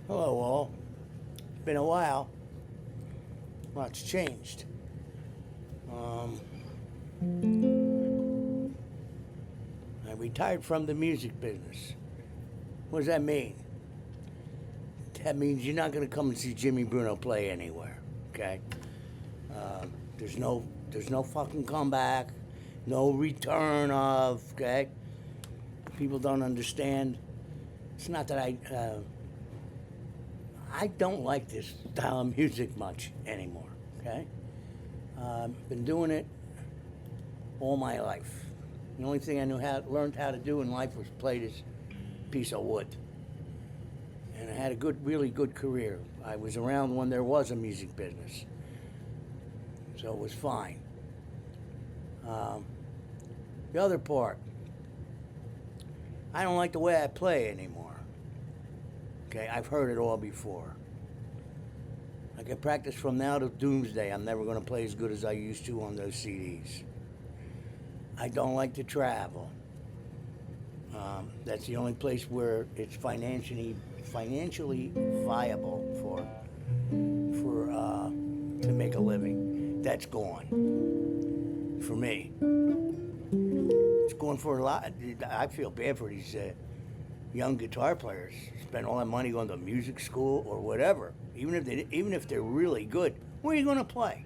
Hello, all. It's been a while. Lots changed. Um, I retired from the music business. What does that mean? That means you're not going to come and see Jimmy Bruno play anywhere. Okay? There's no fucking comeback. No return of. Okay? People don't understand. It's not that I don't like this style of music much anymore. Okay? Been doing it all my life. The only thing I learned how to do in life was play this piece of wood. And I had a really good career. I was around when there was a music business, so it was fine. The other part, I don't like the way I play anymore. Okay, I've heard it all before. I can practice from now to doomsday. I'm never going to play as good as I used to on those CDs. I don't like to travel. That's the only place where it's financially viable for to make a living. That's gone for me. It's gone for a lot. I feel bad for these young guitar players. Spend all that money going to music school or whatever. Even if they're really good, where are you going to play?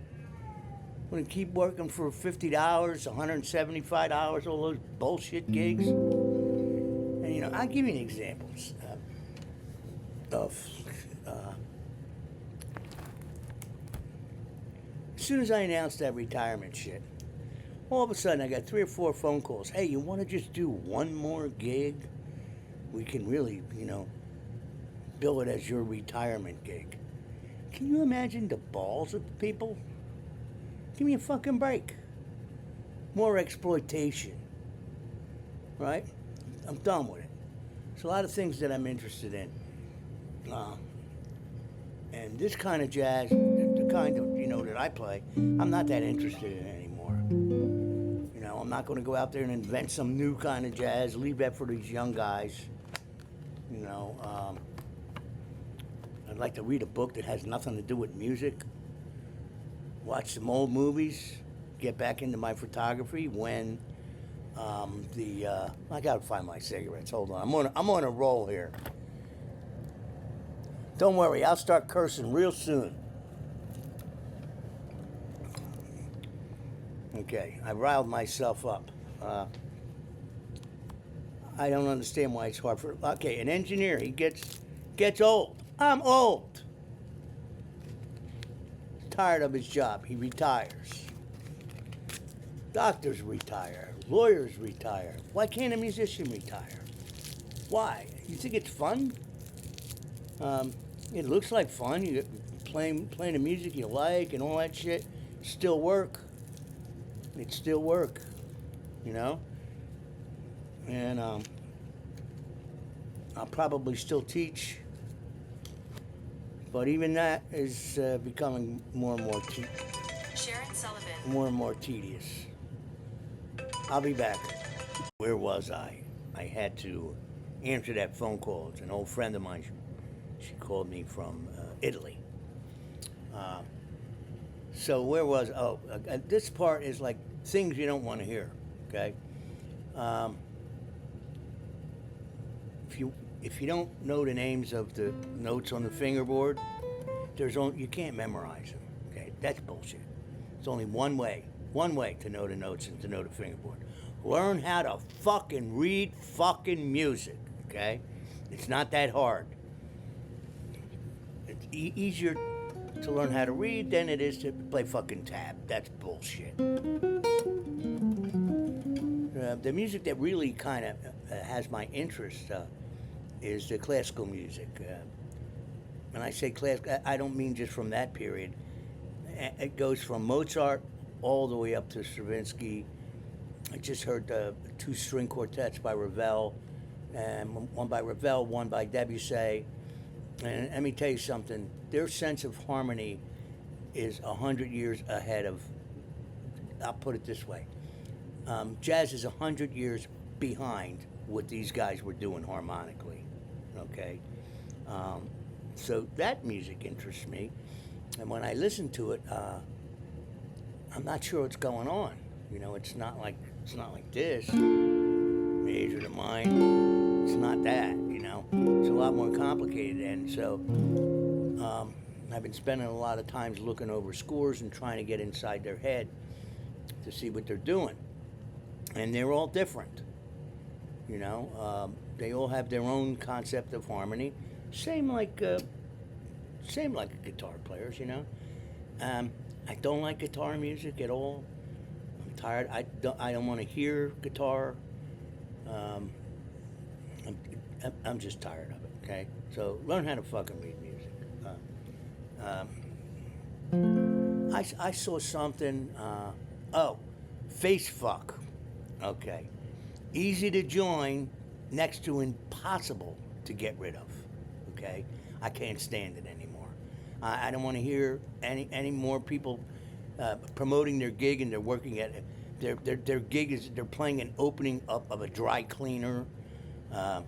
Going to keep working for $50, $175, all those bullshit gigs? And I'll give you an example of. As soon as I announced that retirement shit, all of a sudden I got 3 or 4 phone calls. Hey, you want to just do one more gig? We can really, bill it as your retirement gig. Can you imagine the balls of the people? Give me a fucking break. More exploitation. Right? I'm done with it. There's a lot of things that I'm interested in. And this kind of jazz, the kind of, that I play, I'm not that interested in anymore. I'm not going to go out there and invent some new kind of jazz, leave that for these young guys. I'd like to read a book that has nothing to do with music, watch some old movies, get back into my photography when I gotta find my cigarettes. Hold on, I'm on a roll here. Don't worry, I'll start cursing real soon. Okay, I riled myself up. I don't understand why it's hard for. Okay, an engineer, he gets old. I'm old. He's tired of his job. He retires. Doctors retire. Lawyers retire. Why can't a musician retire? Why? You think it's fun? It looks like fun. You playing the music you like and all that shit. Still work. It's still work. And I'll probably still teach. But even that is becoming more and more tedious. I'll be back. Where was I? I had to answer that phone call. It's an old friend of mine. She called me from Italy. So where was? This part is like things you don't want to hear. Okay. If you don't know the names of the notes on the fingerboard, you can't memorize them. Okay, that's bullshit. It's only one way to know the notes and to know the fingerboard. Learn how to fucking read fucking music. Okay, it's not that hard. It's easier to learn how to read than it is to play fucking tab. That's bullshit. The music that really kind of has my interest is the classical music. When I say classical, I don't mean just from that period. It goes from Mozart all the way up to Stravinsky. I just heard 2 string quartets by Ravel, and one by Ravel, one by Debussy. And let me tell you something, their sense of harmony is 100 years ahead of, I'll put it this way, jazz is 100 years behind what these guys were doing harmonically, okay? So that music interests me, and when I listen to it, I'm not sure what's going on. You know, it's not like this major to mine. It's not that. You know, it's a lot more complicated, and so I've been spending a lot of times looking over scores and trying to get inside their head to see what they're doing, and they're all different. You know, they all have their own concept of harmony. Same like guitar players. You know, I don't like guitar music at all. I'm tired. I don't want to hear guitar. Um, I'm just tired of it. Okay, so learn how to fucking read music. I saw something. Oh, face fuck. Okay, easy to join, next to impossible to get rid of. Okay, I can't stand it anymore. I don't want to hear any more people promoting their gig, and they're working at it. Their gig is they're playing an opening up of a dry cleaner. Uh,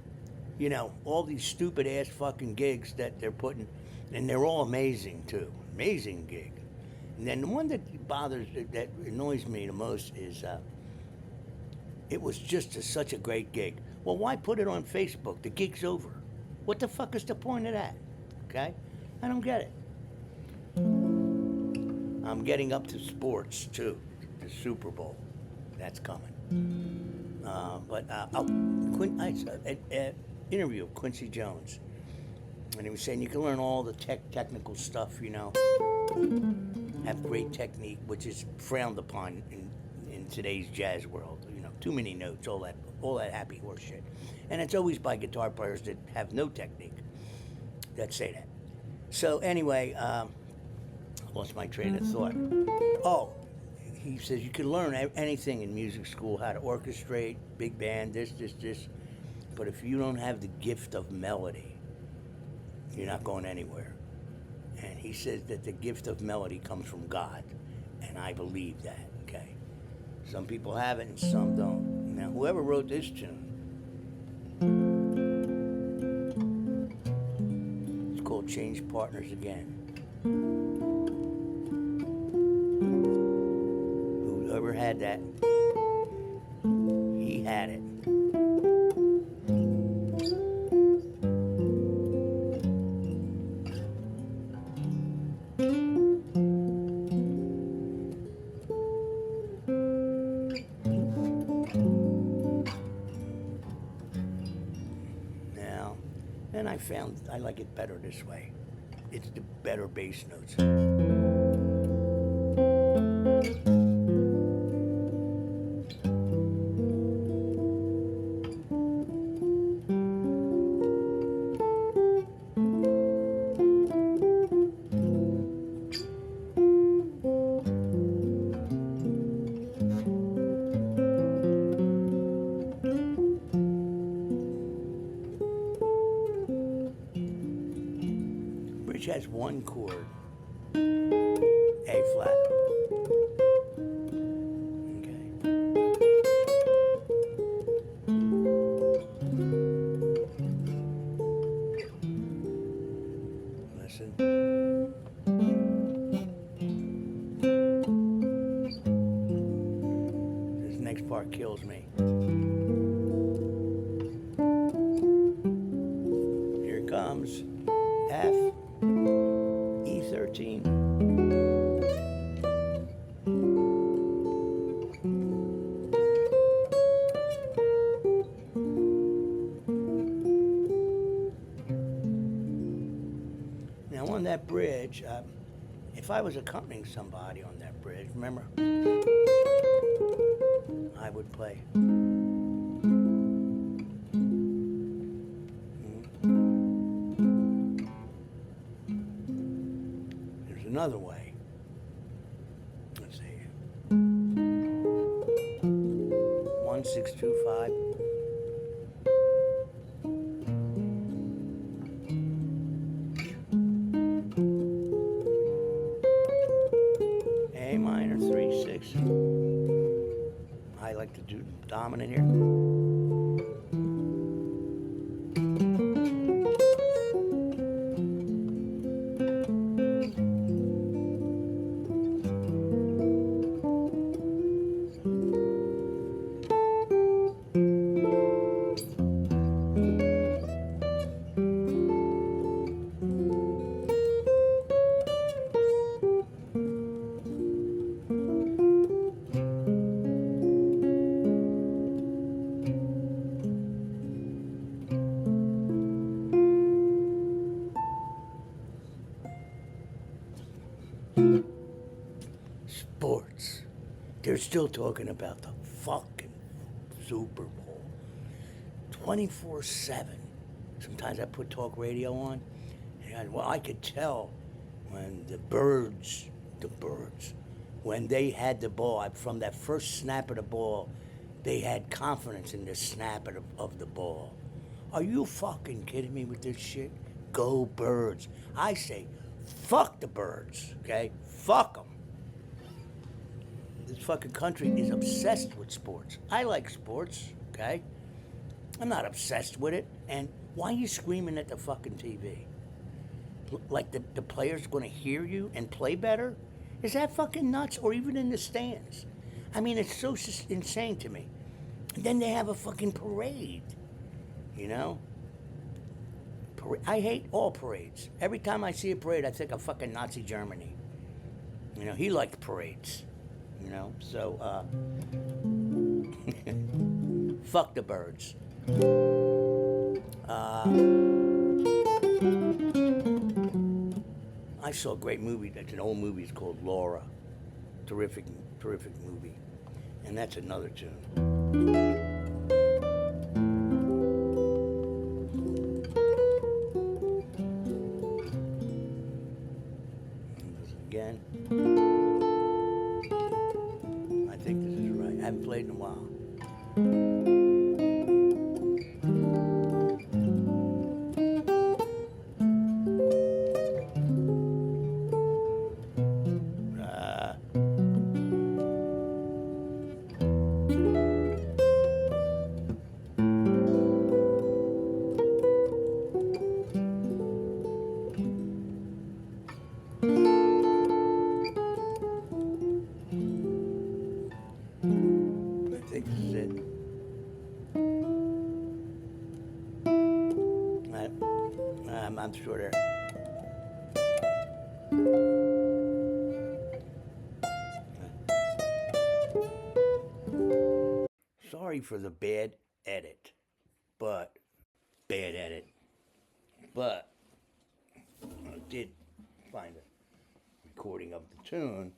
you know, all these stupid ass fucking gigs that they're putting, and they're all amazing too. Amazing gig. And then the one that annoys me the most is it was just such a great gig. Well, why put it on Facebook? The gig's over. What the fuck is the point of that? Okay? I don't get it. I'm getting up to sports too. The Super Bowl. That's coming. I saw an interview of Quincy Jones. And he was saying you can learn all the technical stuff, you know, have great technique, which is frowned upon in today's jazz world. You know, too many notes, all that happy horse shit. And it's always by guitar players that have no technique that say that. So anyway, I lost my train of thought. Oh, he says you can learn anything in music school, how to orchestrate, big band, this. But if you don't have the gift of melody, you're not going anywhere. And he says that the gift of melody comes from God. And I believe that, okay? Some people have it and some don't. Now, whoever wrote this tune, it's called Change Partners Again. Whoever had that, he had it. And I found I like it better this way. It's the better bass notes. Bridge has one chord, A flat. Okay. Listen. This next part kills me. Here it comes. F. E13. Now on that bridge, if I was accompanying somebody on that bridge, remember, I would play. Another way. Let's see. 1625. A minor 3/6. I like to do dominant here. they're still talking about the fucking Super Bowl 24/7. Sometimes I put talk radio on, and well, I could tell when the birds, when they had the ball, from that first snap of the ball, they had confidence in the snap of the ball. Are you fucking kidding me with this shit? Go Birds. I say, fuck the Birds, okay? Fuck them. This fucking country is obsessed with sports. I like sports, okay? I'm not obsessed with it. And why are you screaming at the fucking TV? Like the players going to hear you and play better? Is that fucking nuts? Or even in the stands? I mean, it's so insane to me. And then they have a fucking parade, you know? I hate all parades. Every time I see a parade, I think of fucking Nazi Germany. You know, he liked parades, you know? So, fuck the Birds. I saw a great movie. That's an old movie. It's called Laura. Terrific movie. And that's another tune. Again. I think this is right. I haven't played in a while. I'm sure there. Sorry for the bad edit. But I did find a recording of the tune,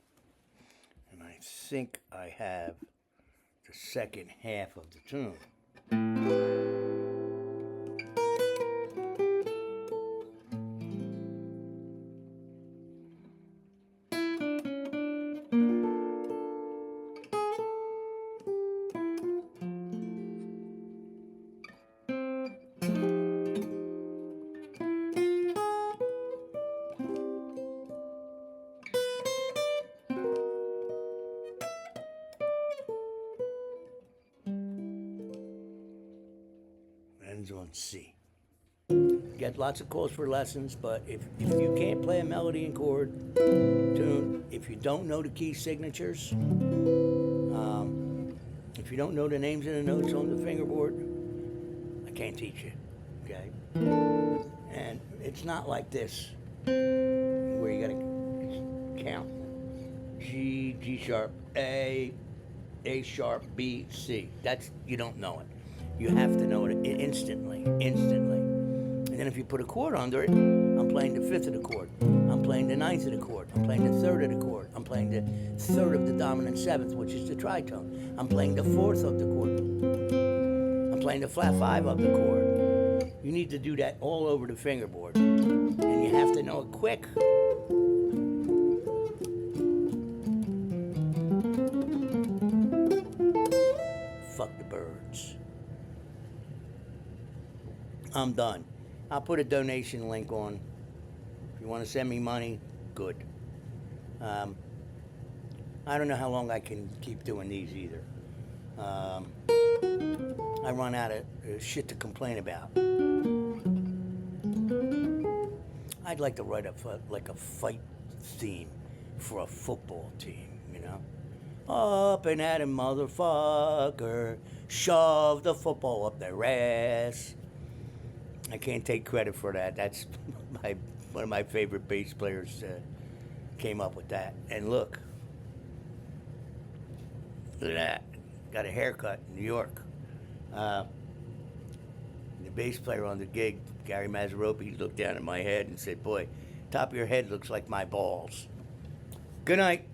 and I think I have the second half of the tune. Ends on C. Get lots of calls for lessons, but if you can't play a melody and chord tune, if you don't know the key signatures, if you don't know the names and the notes on the fingerboard, I can't teach you, okay? And it's not like this, where you gotta count. G, G sharp, A sharp, B, C. You don't know it. You have to know it instantly. And then if you put a chord under it, I'm playing the fifth of the chord. I'm playing the ninth of the chord. I'm playing the third of the chord. I'm playing the third of the dominant seventh, which is the tritone. I'm playing the fourth of the chord. I'm playing the flat five of the chord. You need to do that all over the fingerboard. And you have to know it quick. Fuck the Birds. I'm done. I'll put a donation link on. If you want to send me money, good. I don't know how long I can keep doing these either. I run out of shit to complain about. I'd like to write a fight theme for a football team, you know? Up and at him, motherfucker. Shove the football up their ass. I can't take credit for that. That's one of my favorite bass players came up with that. And look at that. Got a haircut in New York. The bass player on the gig, Gary Mazzaropi, looked down at my head and said, "Boy, top of your head looks like my balls." Good night.